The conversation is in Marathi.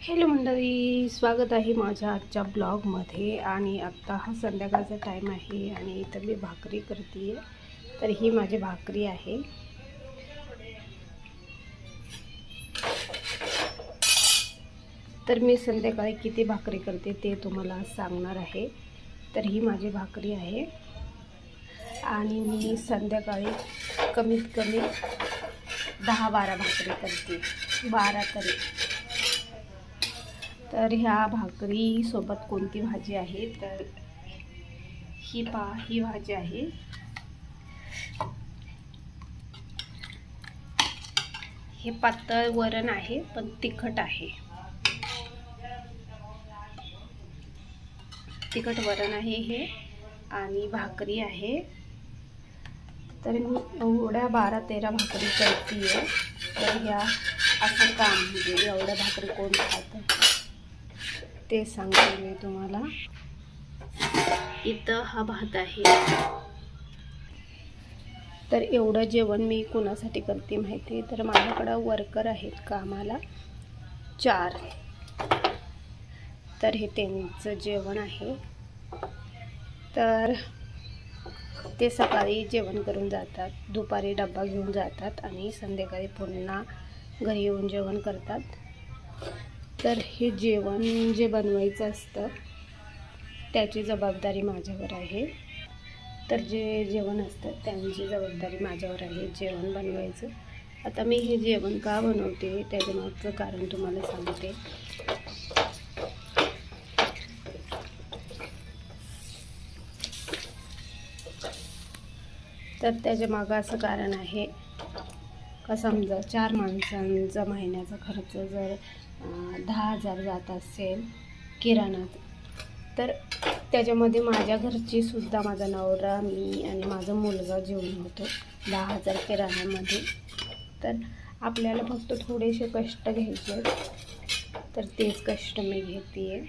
हॅलो मंडळी, स्वागत आहे माझ्या आजच्या ब्लॉगमध्ये. आणि आत्ता हा संध्याकाळचा टाईम आहे आणि इथं मी भाकरी करते. तर ही माझी भाकरी आहे. तर मी संध्याकाळी किती भाकरी करते ते तुम्हाला सांगणार आहे. तर ही माझी भाकरी आहे आणि मी संध्याकाळी कमीत कमी 10-12 भाकरी करते, 12 तरी. तर ह्या भाकरी सोबत कोणती भाजी आहे, तर ही भाजी आहे. हे पातळ वरण आहे पण तिखट आहे. तिखट वरण आहे हे आणि भाकरी आहे. तर मी एवढ्या 12-13 भाकरी करते. तर ह्या असं काम म्हणजे एवढ्या भाकरी कोण खातं ते सांगते मी तुम्हाला. इथं हा भात आहे. तर एवढं जेवण मी कोणासाठी करते माहिती, तर माझ्याकडं वर्कर आहेत कामाला 4. तर हे त्यांचं जेवण आहे. तर ते सकाळी जेवण करून जातात, दुपारी डब्बा घेऊन जातात आणि संध्याकाळी पुन्हा घरी येऊन जेवण करतात. तर हे जेवण जे बनवायचं असतं त्याची जबाबदारी माझ्यावर आहे. तर जे जेवण असतं त्यांची जबाबदारी माझ्यावर आहे जेवण बनवायचं. आता मी हे जेवण का बनवते त्याच्या मागचं कारण तुम्हाला सांगते. तर त्याच्या मागं असं कारण आहे का, समजा 4 माणसांचा महिन्याचा खर्च जर 10,000 जात असेल किराणा, तर त्याच्यामध्ये माझ्या घरची सुद्धा, माझा नवरा, मी आणि माझा मुलगा जेवण होतो 10,000 किराण्यामध्ये. तर आपल्याला फक्त थोडेसे कष्ट घ्यायचे, तर तेच कष्ट मी घेते.